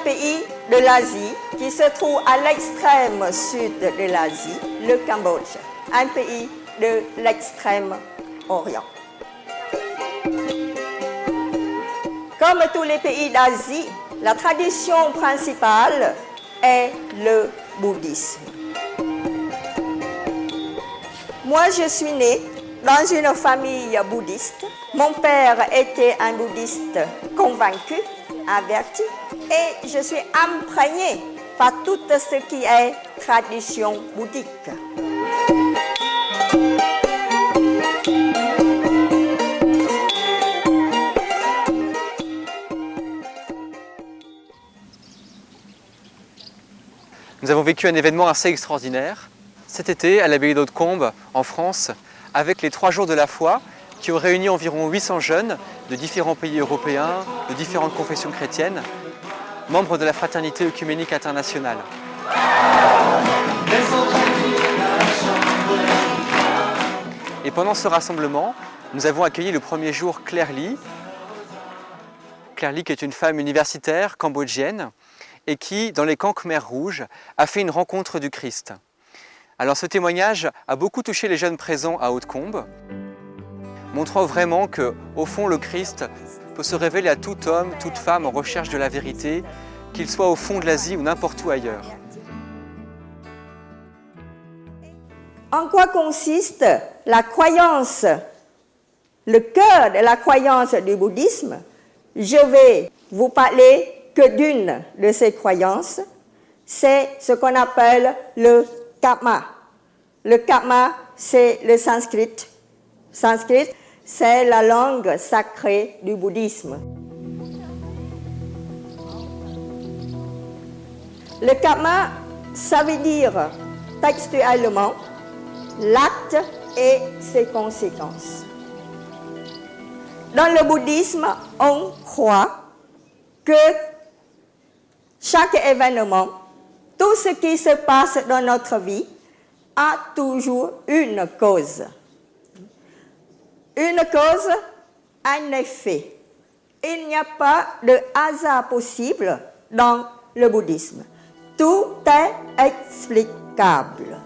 pays de l'Asie qui se trouve à l'extrême sud de l'Asie, le Cambodge, un pays de l'extrême orient. Comme tous les pays d'Asie, la tradition principale est le bouddhisme. Moi, je suis née dans une famille bouddhiste. Mon père était un bouddhiste convaincu, averti, et je suis imprégnée par tout ce qui est tradition bouddhique. Nous avons vécu un événement assez extraordinaire cet été à l'abbaye d'Hautecombe, en France, avec les 3 jours de la foi qui ont réuni environ 800 jeunes de différents pays européens, de différentes confessions chrétiennes, membres de la Fraternité œcuménique internationale. Et pendant ce rassemblement, nous avons accueilli le premier jour Claire Ly. Claire Ly qui est une femme universitaire cambodgienne et qui, dans les camps Khmer rouges, a fait une rencontre du Christ. Alors ce témoignage a beaucoup touché les jeunes présents à Hautecombe, montrant vraiment que, au fond, le Christ peut se révéler à tout homme, toute femme en recherche de la vérité, qu'il soit au fond de l'Asie ou n'importe où ailleurs. En quoi consiste la croyance, le cœur de la croyance du bouddhisme? Je vais vous parler que d'une de ces croyances, c'est ce qu'on appelle le karma. Le karma, c'est le sanskrit. Sanskrit, c'est la langue sacrée du bouddhisme. Le karma, ça veut dire textuellement l'acte et ses conséquences. Dans le bouddhisme, on croit que chaque événement, tout ce qui se passe dans notre vie, a toujours une cause. Une cause, un effet. Il n'y a pas de hasard possible dans le bouddhisme. Tout est explicable.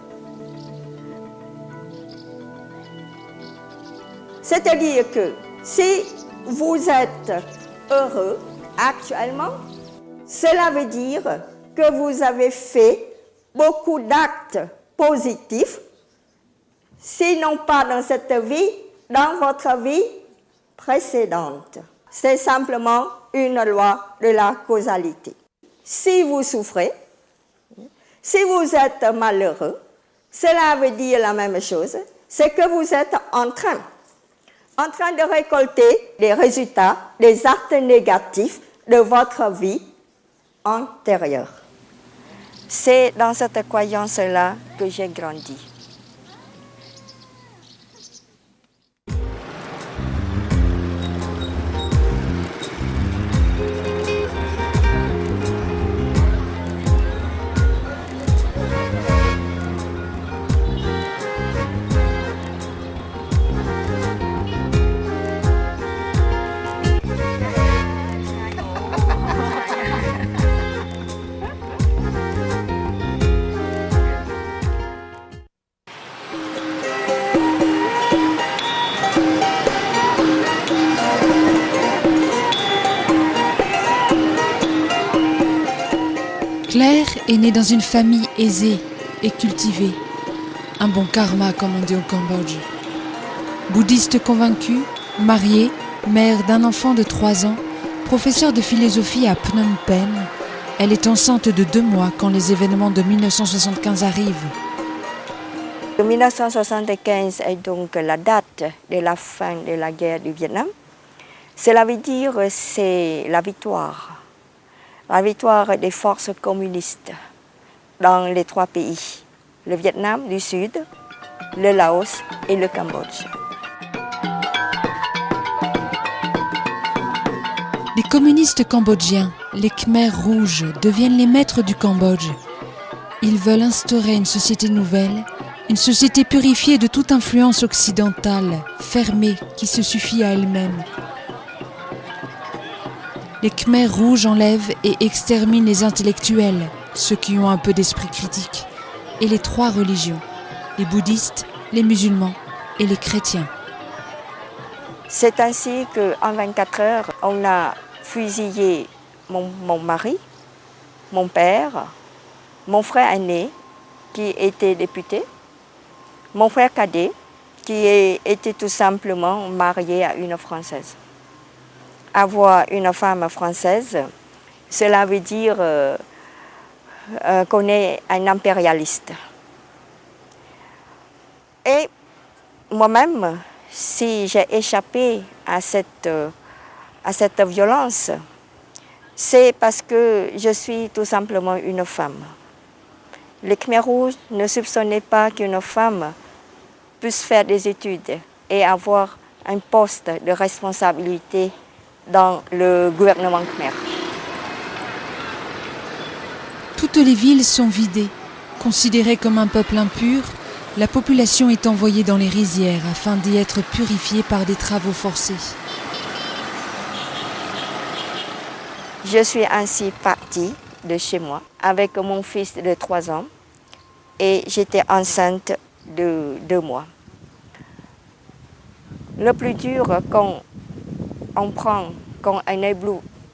C'est-à-dire que si vous êtes heureux actuellement, cela veut dire que vous avez fait beaucoup d'actes positifs, sinon pas dans cette vie, dans votre vie précédente. C'est simplement une loi de la causalité. Si vous souffrez, si vous êtes malheureux, cela veut dire la même chose, c'est que vous êtes en train de récolter les résultats des actes négatifs de votre vie antérieure. C'est dans cette croyance-là que j'ai grandi. Claire est née dans une famille aisée et cultivée. Un bon karma, comme on dit au Cambodge. Bouddhiste convaincue, mariée, mère d'un enfant de 3 ans, professeure de philosophie à Phnom Penh, elle est enceinte de 2 mois quand les événements de 1975 arrivent. 1975 est donc la date de la fin de la guerre du Vietnam. Cela veut dire que c'est la victoire des forces communistes dans les 3 pays, le Vietnam du Sud, le Laos et le Cambodge. Les communistes cambodgiens, les Khmers rouges, deviennent les maîtres du Cambodge. Ils veulent instaurer une société nouvelle, une société purifiée de toute influence occidentale, fermée, qui se suffit à elle-même. Les Khmers rouges enlèvent et exterminent les intellectuels, ceux qui ont un peu d'esprit critique, et les 3 religions, les bouddhistes, les musulmans et les chrétiens. C'est ainsi qu'en 24 heures, on a fusillé mon mari, mon père, mon frère aîné, qui était député, mon frère cadet, qui était tout simplement marié à une Française. Avoir une femme française, cela veut dire qu'on est un impérialiste. Et moi-même, si j'ai échappé à cette violence, c'est parce que je suis tout simplement une femme. Les Khmers rouges ne soupçonnaient pas qu'une femme puisse faire des études et avoir un poste de responsabilité dans le gouvernement khmer. Toutes les villes sont vidées. Considérée comme un peuple impur, la population est envoyée dans les rizières afin d'y être purifiée par des travaux forcés. Je suis ainsi partie de chez moi avec mon fils de 3 ans et j'étais enceinte de 2 mois. Le plus dur quand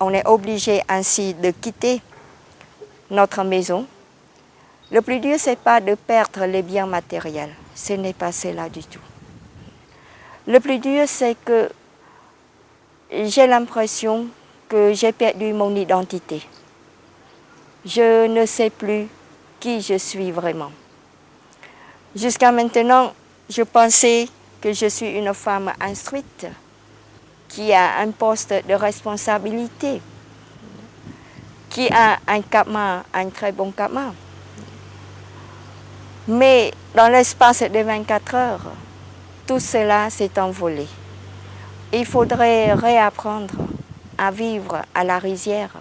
on est obligé ainsi de quitter notre maison, le plus dur, ce n'est pas de perdre les biens matériels. Ce n'est pas cela du tout. Le plus dur, c'est que j'ai l'impression que j'ai perdu mon identité. Je ne sais plus qui je suis vraiment. Jusqu'à maintenant, je pensais que je suis une femme instruite, qui a un poste de responsabilité, qui a un karma, un très bon karma. Mais dans l'espace de 24 heures, tout cela s'est envolé. Il faudrait réapprendre à vivre à la rizière,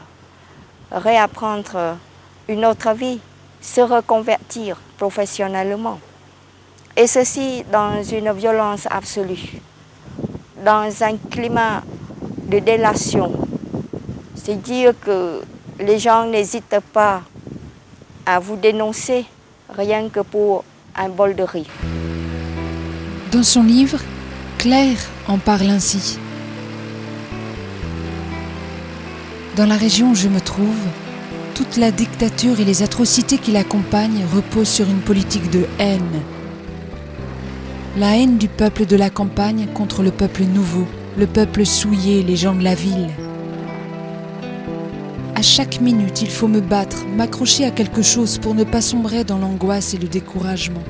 réapprendre une autre vie, se reconvertir professionnellement. Et ceci dans une violence absolue, dans un climat de délation. C'est dire que les gens n'hésitent pas à vous dénoncer rien que pour un bol de riz. Dans son livre, Claire en parle ainsi. Dans la région où je me trouve, toute la dictature et les atrocités qui l'accompagnent reposent sur une politique de haine. La haine du peuple de la campagne contre le peuple nouveau, le peuple souillé, les gens de la ville. À chaque minute, il faut me battre, m'accrocher à quelque chose pour ne pas sombrer dans l'angoisse et le découragement.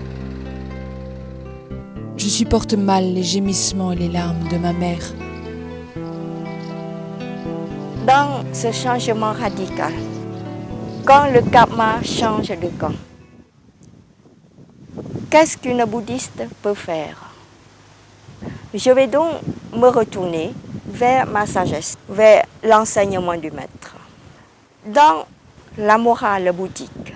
Je supporte mal les gémissements et les larmes de ma mère. Dans ce changement radical, quand le karma change de camp, qu'est-ce qu'une bouddhiste peut faire? Je vais donc me retourner vers ma sagesse, vers l'enseignement du maître. Dans la morale bouddhique,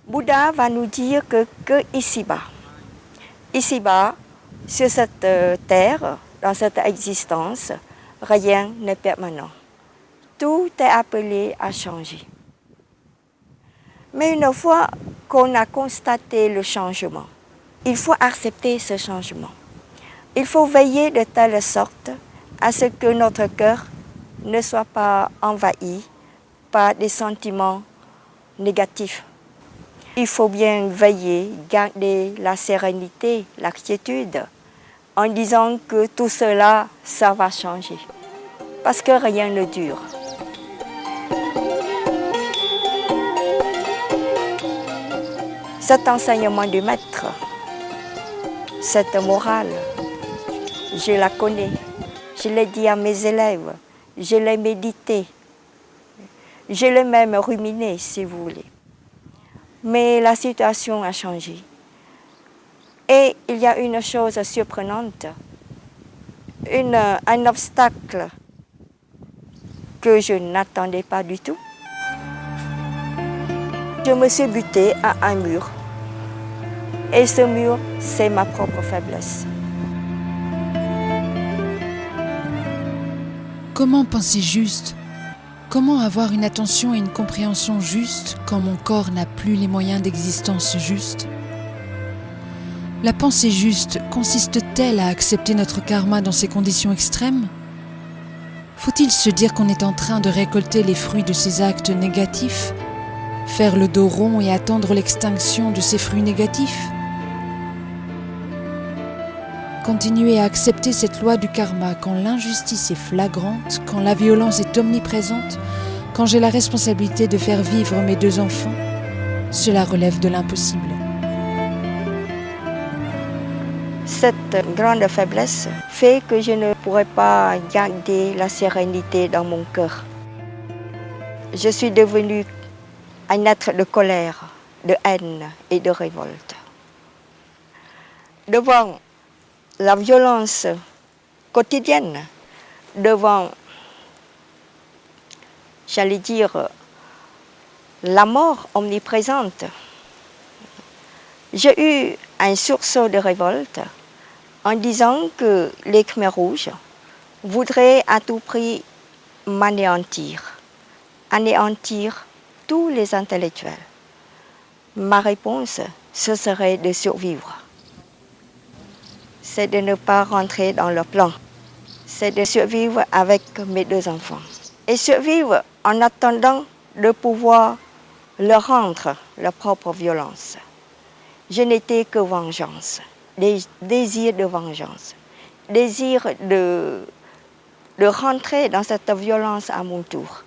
Bouddha va nous dire que ici-bas, sur cette terre, dans cette existence, rien n'est permanent. Tout est appelé à changer. Mais une fois qu'on a constaté le changement, il faut accepter ce changement. Il faut veiller de telle sorte à ce que notre cœur ne soit pas envahi par des sentiments négatifs. Il faut bien veiller, garder la sérénité, la quiétude, en disant que tout cela, ça va changer. Parce que rien ne dure. Cet enseignement du maître, cette morale, je la connais. Je l'ai dit à mes élèves, je l'ai médité, je l'ai même ruminé, si vous voulez. Mais la situation a changé. Et il y a une chose surprenante, un obstacle que je n'attendais pas du tout. Je me suis butée à un mur. Et ce mur, c'est ma propre faiblesse. Comment penser juste ? Comment avoir une attention et une compréhension juste quand mon corps n'a plus les moyens d'existence juste ? La pensée juste consiste-t-elle à accepter notre karma dans ces conditions extrêmes ? Faut-il se dire qu'on est en train de récolter les fruits de ces actes négatifs ? Faire le dos rond et attendre l'extinction de ces fruits négatifs ? Continuer à accepter cette loi du karma quand l'injustice est flagrante, quand la violence est omniprésente, quand j'ai la responsabilité de faire vivre mes 2 enfants, cela relève de l'impossible. Cette grande faiblesse fait que je ne pourrais pas garder la sérénité dans mon cœur. Je suis devenue un être de colère, de haine et de révolte. Devant la violence quotidienne, devant, j'allais dire, la mort omniprésente, j'ai eu un sursaut de révolte en disant que les Khmers rouges voudraient à tout prix m'anéantir, anéantir tous les intellectuels. Ma réponse, ce serait de survivre. C'est de ne pas rentrer dans leur plan. C'est de survivre avec mes 2 enfants. Et survivre en attendant de pouvoir leur rendre leur propre violence. Je n'étais que vengeance, désir de vengeance, désir de rentrer dans cette violence à mon tour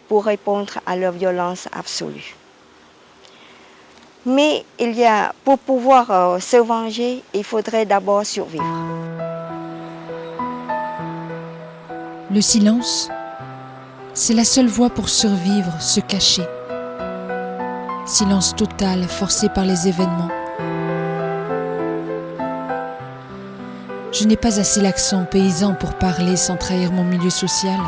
pour répondre à leur violence absolue. Mais pour pouvoir se venger, il faudrait d'abord survivre. Le silence, c'est la seule voie pour survivre, se cacher. Silence total, forcé par les événements. Je n'ai pas assez l'accent paysan pour parler sans trahir mon milieu social.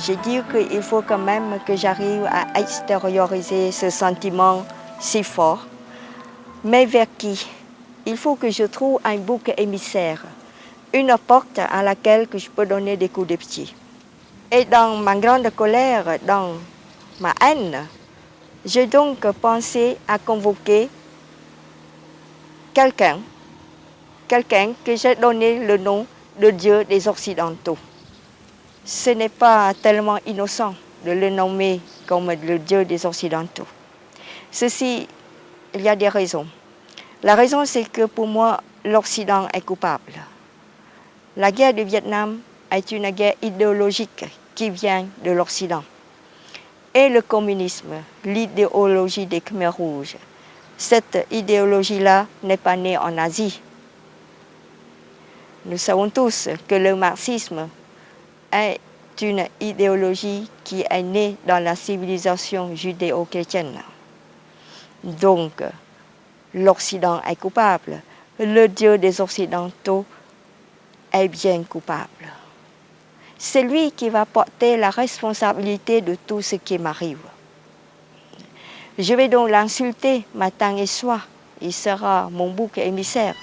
J'ai dit qu'il faut quand même que j'arrive à extérioriser ce sentiment si fort. Mais vers qui? Il faut que je trouve un bouc émissaire, une porte à laquelle que je peux donner des coups de pied. Et dans ma grande colère, dans ma haine, j'ai donc pensé à convoquer quelqu'un que j'ai donné le nom de Dieu des Occidentaux. Ce n'est pas tellement innocent de le nommer comme le Dieu des Occidentaux. Ceci, il y a des raisons. La raison, c'est que pour moi, l'Occident est coupable. La guerre du Vietnam est une guerre idéologique qui vient de l'Occident. Et le communisme, l'idéologie des Khmers rouges, cette idéologie-là n'est pas née en Asie. Nous savons tous que le marxisme est une idéologie qui est née dans la civilisation judéo-chrétienne. Donc, l'Occident est coupable. Le Dieu des Occidentaux est bien coupable. C'est lui qui va porter la responsabilité de tout ce qui m'arrive. Je vais donc l'insulter matin et soir. Il sera mon bouc émissaire.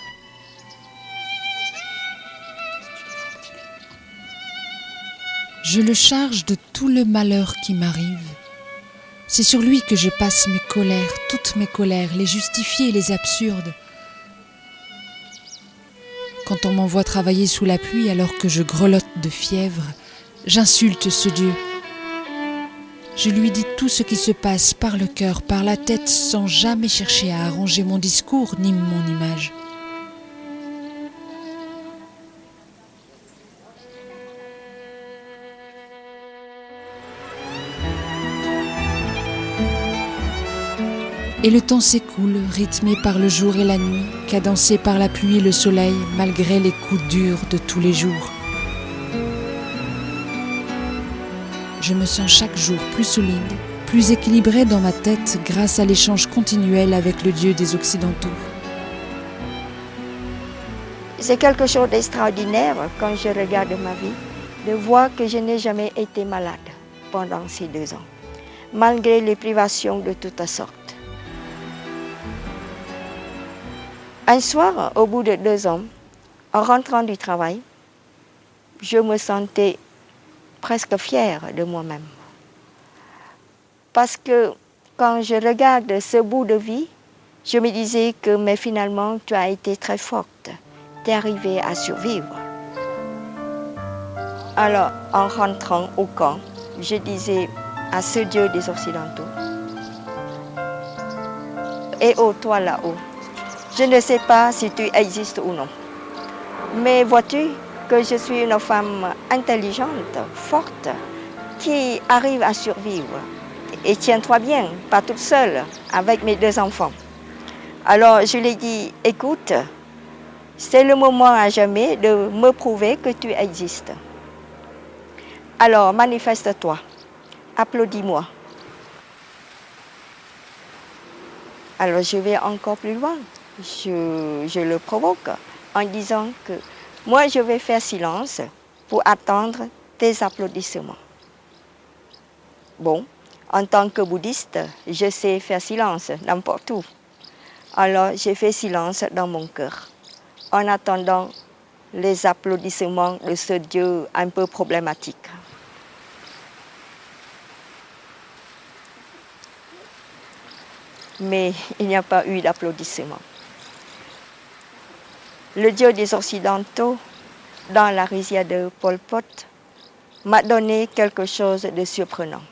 Je le charge de tout le malheur qui m'arrive. C'est sur lui que je passe mes colères, toutes mes colères, les justifiées et les absurdes. Quand on m'envoie travailler sous la pluie alors que je grelotte de fièvre, j'insulte ce Dieu. Je lui dis tout ce qui se passe par le cœur, par la tête, sans jamais chercher à arranger mon discours ni mon image. Et le temps s'écoule, rythmé par le jour et la nuit, cadencé par la pluie et le soleil, malgré les coups durs de tous les jours. Je me sens chaque jour plus solide, plus équilibré dans ma tête grâce à l'échange continuel avec le Dieu des Occidentaux. C'est quelque chose d'extraordinaire quand je regarde ma vie, de voir que je n'ai jamais été malade pendant ces 2 ans, malgré les privations de toutes sortes. Un soir, au bout de 2 ans, en rentrant du travail, je me sentais presque fière de moi-même. Parce que quand je regarde ce bout de vie, je me disais que mais finalement, tu as été très forte. Tu es arrivée à survivre. Alors, en rentrant au camp, je disais à ce Dieu des Occidentaux, et ô toi là-haut, je ne sais pas si tu existes ou non, mais vois-tu que je suis une femme intelligente, forte, qui arrive à survivre. Et tiens-toi bien, pas toute seule, avec mes 2 enfants. Alors je lui ai dit, écoute, c'est le moment à jamais de me prouver que tu existes. Alors manifeste-toi, applaudis-moi. Alors je vais encore plus loin, je le provoque en disant que moi je vais faire silence pour attendre tes applaudissements. Bon, en tant que bouddhiste, je sais faire silence n'importe où. Alors j'ai fait silence dans mon cœur, en attendant les applaudissements de ce Dieu un peu problématique. Mais il n'y a pas eu d'applaudissements. Le Dieu des Occidentaux, dans la rizière de Pol Pot, m'a donné quelque chose de surprenant,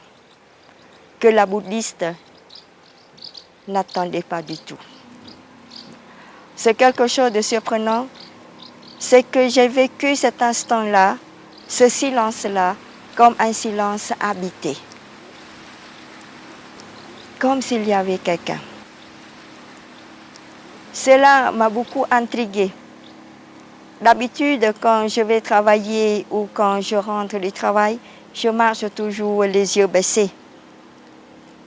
que la bouddhiste n'attendait pas du tout. C'est quelque chose de surprenant, c'est que j'ai vécu cet instant-là, ce silence-là, comme un silence habité. Comme s'il y avait quelqu'un. Cela m'a beaucoup intriguée. D'habitude, quand je vais travailler ou quand je rentre du travail, je marche toujours les yeux baissés.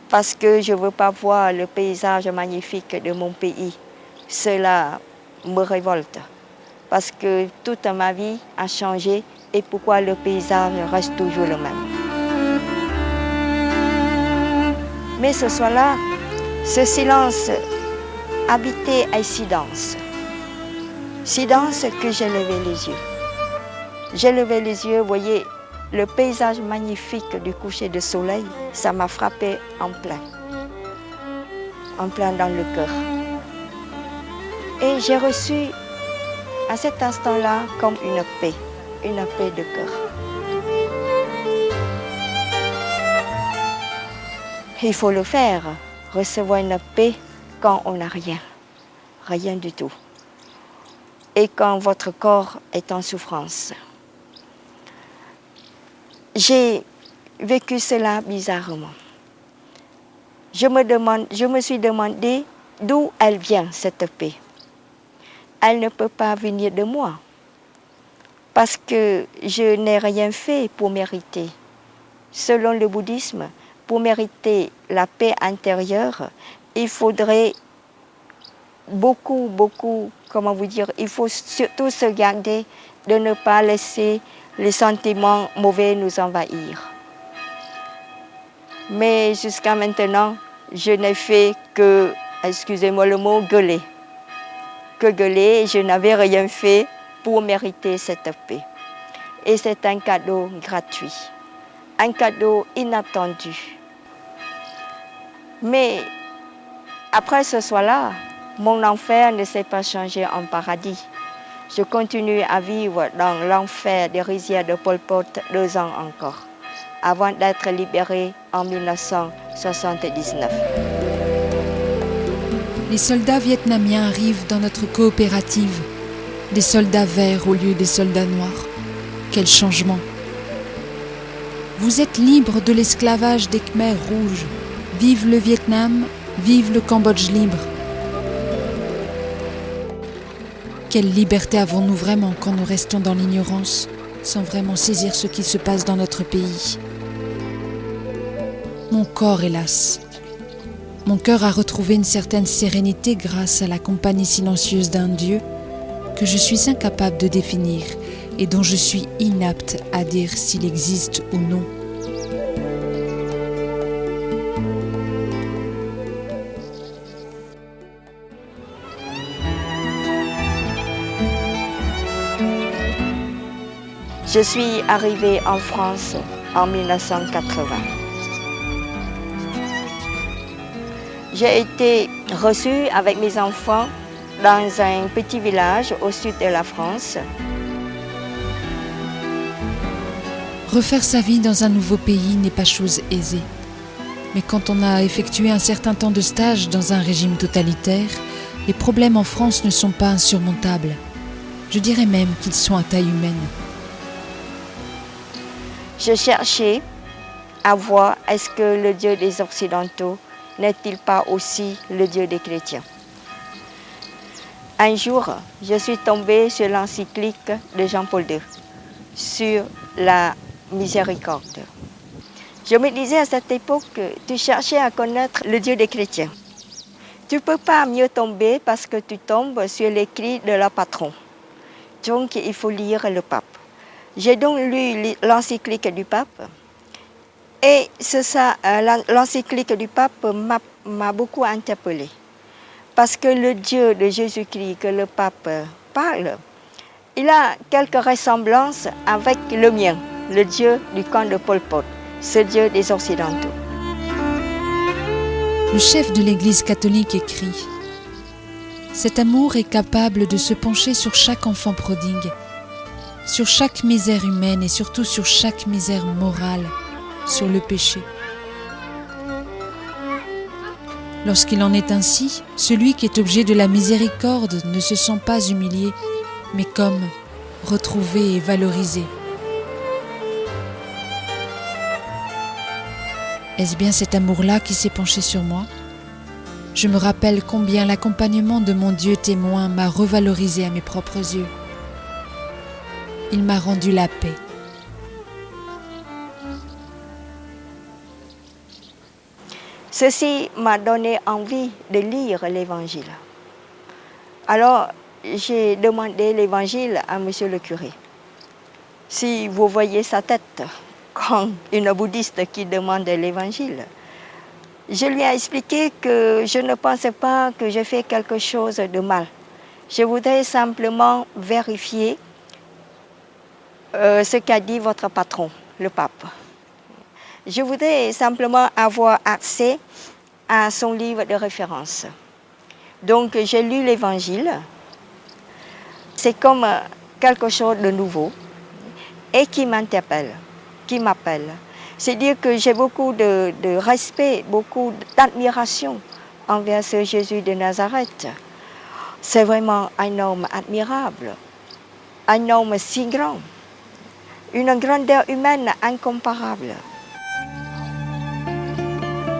Parce que je ne veux pas voir le paysage magnifique de mon pays. Cela me révolte. Parce que toute ma vie a changé et pourquoi le paysage reste toujours le même. Mais ce soir-là, ce silence habité et silence. Silence que j'ai levé les yeux. J'ai levé les yeux, vous voyez, le paysage magnifique du coucher de soleil, ça m'a frappé en plein dans le cœur. Et j'ai reçu à cet instant-là comme une paix de cœur. Il faut le faire, recevoir une paix quand on n'a rien du tout. Et quand votre corps est en souffrance. J'ai vécu cela bizarrement. Je me suis demandé d'où elle vient, cette paix. Elle ne peut pas venir de moi, parce que je n'ai rien fait pour mériter. Selon le bouddhisme, pour mériter la paix intérieure, il faudrait beaucoup, il faut surtout se garder de ne pas laisser les sentiments mauvais nous envahir. Mais jusqu'à maintenant, je n'ai fait que, excusez-moi le mot, gueuler. Que gueuler, je n'avais rien fait pour mériter cette paix. Et c'est un cadeau gratuit, un cadeau inattendu. Mais après ce soir-là, mon enfer ne s'est pas changé en paradis. Je continue à vivre dans l'enfer des rizières de Pol Pot 2 ans encore, avant d'être libérée en 1979. Les soldats vietnamiens arrivent dans notre coopérative. Des soldats verts au lieu des soldats noirs. Quel changement! Vous êtes libres de l'esclavage des Khmers rouges. Vive le Vietnam, vive le Cambodge libre. Quelle liberté avons-nous vraiment quand nous restons dans l'ignorance, sans vraiment saisir ce qui se passe dans notre pays? Mon corps, hélas. Mon cœur a retrouvé une certaine sérénité grâce à la compagnie silencieuse d'un Dieu que je suis incapable de définir et dont je suis inapte à dire s'il existe ou non. Je suis arrivée en France en 1980. J'ai été reçue avec mes enfants dans un petit village au sud de la France. Refaire sa vie dans un nouveau pays n'est pas chose aisée. Mais quand on a effectué un certain temps de stage dans un régime totalitaire, les problèmes en France ne sont pas insurmontables. Je dirais même qu'ils sont à taille humaine. Je cherchais à voir est-ce que le Dieu des Occidentaux n'est-il pas aussi le Dieu des chrétiens. Un jour, je suis tombée sur l'encyclique de Jean-Paul II, sur la miséricorde. Je me disais à cette époque que tu cherchais à connaître le Dieu des chrétiens. Tu ne peux pas mieux tomber parce que tu tombes sur l'écrit de leur patron. Donc, il faut lire le pape. J'ai donc lu l'encyclique du pape et l'encyclique du pape m'a beaucoup interpellée. Parce que le Dieu de Jésus-Christ que le pape parle, il a quelques ressemblances avec le mien, le Dieu du camp de Pol Pot, ce Dieu des Occidentaux. Le chef de l'Église catholique écrit « Cet amour est capable de se pencher sur chaque enfant prodigue, sur chaque misère humaine et surtout sur chaque misère morale, sur le péché. Lorsqu'il en est ainsi, celui qui est objet de la miséricorde ne se sent pas humilié, mais comme retrouvé et valorisé. Est-ce bien cet amour-là qui s'est penché sur moi ? Je me rappelle combien l'accompagnement de mon Dieu témoin m'a revalorisé à mes propres yeux. Il m'a rendu la paix. Ceci m'a donné envie de lire l'Évangile. Alors, j'ai demandé l'Évangile à monsieur le curé. Si vous voyez sa tête, comme une bouddhiste qui demande l'Évangile, je lui ai expliqué que je ne pensais pas que j'ai fait quelque chose de mal. Je voudrais simplement vérifier ce qu'a dit votre patron, le pape. Je voudrais simplement avoir accès à son livre de référence. Donc j'ai lu l'Évangile. C'est comme quelque chose de nouveau et qui m'interpelle, qui m'appelle. C'est-à-dire que j'ai beaucoup de respect, beaucoup d'admiration envers ce Jésus de Nazareth. C'est vraiment un homme admirable, un homme si grand, une grandeur humaine incomparable.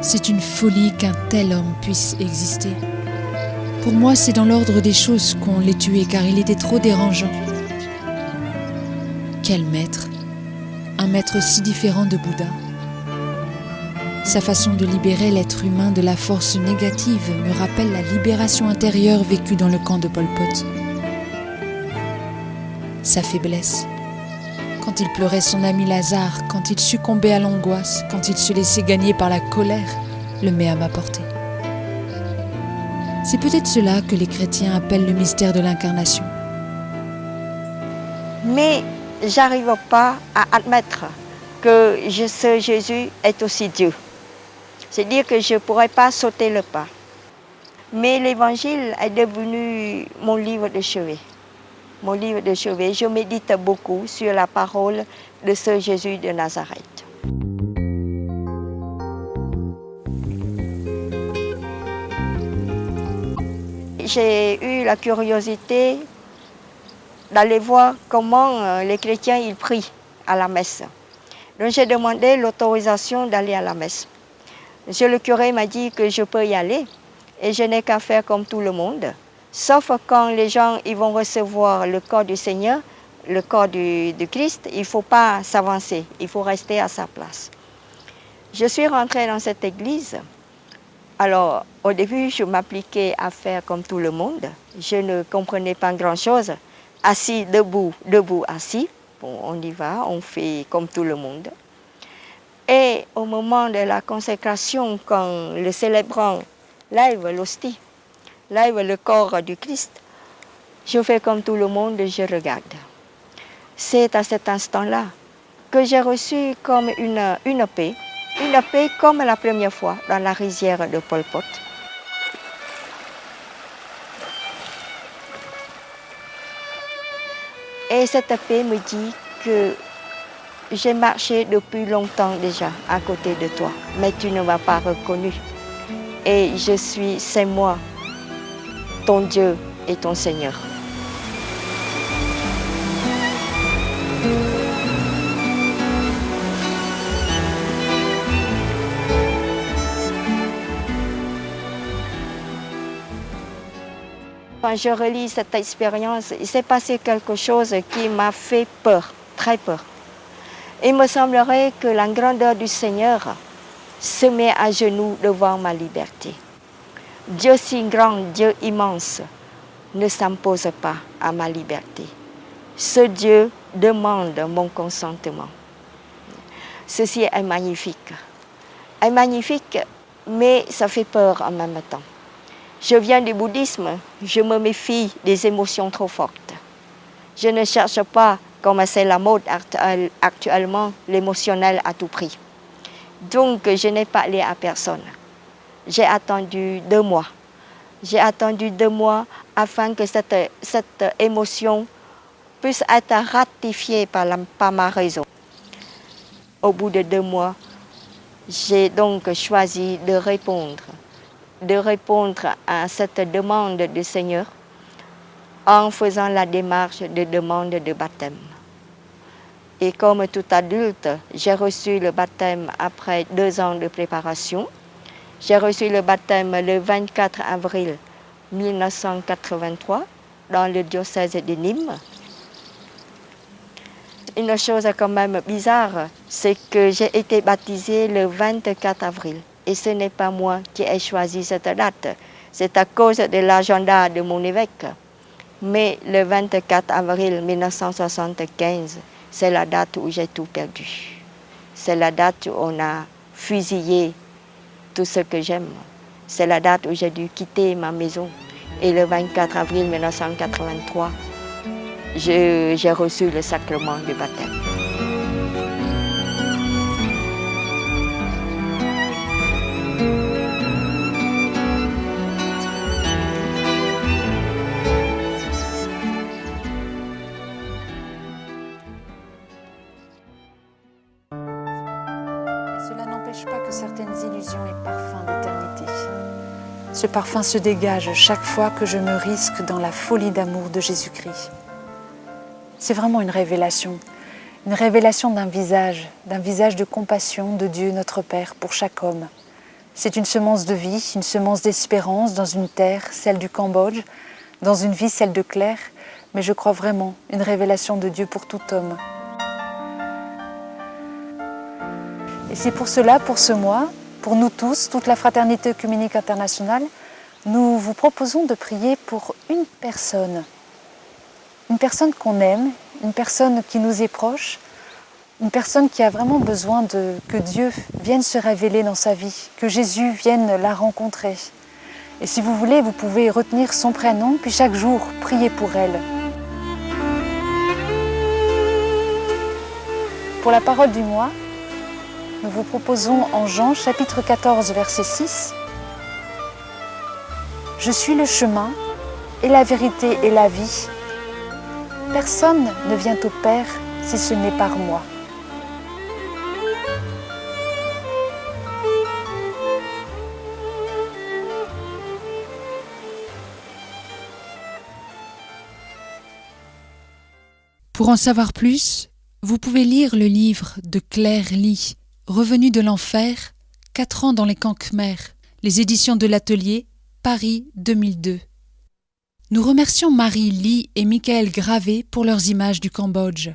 C'est une folie qu'un tel homme puisse exister. Pour moi, c'est dans l'ordre des choses qu'on l'ait tué, car il était trop dérangeant. Quel maître! Un maître si différent de Bouddha. Sa façon de libérer l'être humain de la force négative me rappelle la libération intérieure vécue dans le camp de Pol Pot. Sa faiblesse. Quand il pleurait son ami Lazare, quand il succombait à l'angoisse, quand il se laissait gagner par la colère, le met à ma portée. C'est peut-être cela que les chrétiens appellent le mystère de l'incarnation. Mais j'arrive pas à admettre que ce Jésus est aussi Dieu. C'est-à-dire que je ne pourrais pas sauter le pas. Mais l'Évangile est devenu mon livre de chevet. Mon livre de chevet, je médite beaucoup sur la parole de ce Jésus de Nazareth. J'ai eu la curiosité d'aller voir comment les chrétiens ils prient à la messe. Donc j'ai demandé l'autorisation d'aller à la messe. Monsieur le curé m'a dit que je peux y aller et je n'ai qu'à faire comme tout le monde. Sauf quand les gens ils vont recevoir le corps du Seigneur, le corps du Christ, il ne faut pas s'avancer, il faut rester à sa place. Je suis rentrée dans cette église. Alors, au début, je m'appliquais à faire comme tout le monde. Je ne comprenais pas grand-chose. Assis, debout, assis. Bon, on y va, on fait comme tout le monde. Et au moment de la consécration, quand le célébrant lève l'hostie, lève le corps du Christ, je fais comme tout le monde, je regarde. c'est à cet instant-là que j'ai reçu comme une paix comme la première fois dans la rizière de Pol Pot. Et cette paix me dit que j'ai marché depuis longtemps déjà à côté de toi, mais tu ne m'as pas reconnu. Et c'est moi, ton Dieu et ton Seigneur. Quand je relis cette expérience, il s'est passé quelque chose qui m'a fait peur, très peur. Il me semblerait que la grandeur du Seigneur se met à genoux devant ma liberté. Dieu si grand, Dieu immense, ne s'impose pas à ma liberté. Ce Dieu demande mon consentement. Ceci est magnifique. Est magnifique, mais ça fait peur en même temps. Je viens du bouddhisme, je me méfie des émotions trop fortes. Je ne cherche pas, comme c'est la mode actuellement, l'émotionnel à tout prix. Donc, je n'ai parlé à personne. J'ai attendu 2 mois. J'ai attendu 2 mois afin que cette émotion puisse être ratifiée par ma raison. Au bout de 2 mois, j'ai donc choisi de répondre à cette demande du Seigneur en faisant la démarche de demande de baptême. Et comme tout adulte, j'ai reçu le baptême après 2 ans de préparation. J'ai reçu le baptême le 24 avril 1983 dans le diocèse de Nîmes. Une chose quand même bizarre, c'est que j'ai été baptisée le 24 avril. Et ce n'est pas moi qui ai choisi cette date. C'est à cause de l'agenda de mon évêque. Mais le 24 avril 1975, c'est la date où j'ai tout perdu. C'est la date où on a fusillé tout ce que j'aime. C'est la date où j'ai dû quitter ma maison. Et le 24 avril 1983, j'ai reçu le sacrement du baptême. Cela n'empêche pas que certaines illusions aient parfum d'éternité. Ce parfum se dégage chaque fois que je me risque dans la folie d'amour de Jésus-Christ. C'est vraiment une révélation d'un visage de compassion de Dieu notre Père pour chaque homme. C'est une semence de vie, une semence d'espérance dans une terre, celle du Cambodge, dans une vie, celle de Claire, mais je crois vraiment une révélation de Dieu pour tout homme. Et c'est pour cela, pour ce mois, pour nous tous, toute la Fraternité œcuménique internationale, nous vous proposons de prier pour une personne qu'on aime, une personne qui nous est proche, une personne qui a vraiment besoin que Dieu vienne se révéler dans sa vie, que Jésus vienne la rencontrer. Et si vous voulez, vous pouvez retenir son prénom, puis chaque jour, prier pour elle. Pour la parole du mois, nous vous proposons en Jean, chapitre 14, verset 6. « Je suis le chemin et la vérité et la vie. Personne ne vient au Père si ce n'est par moi. » Pour en savoir plus, vous pouvez lire le livre de Claire Ly, Revenu de l'enfer, 4 ans dans les camps Khmer, les éditions de l'Atelier, Paris 2002. Nous remercions Marie Ly et Michael Gravé pour leurs images du Cambodge.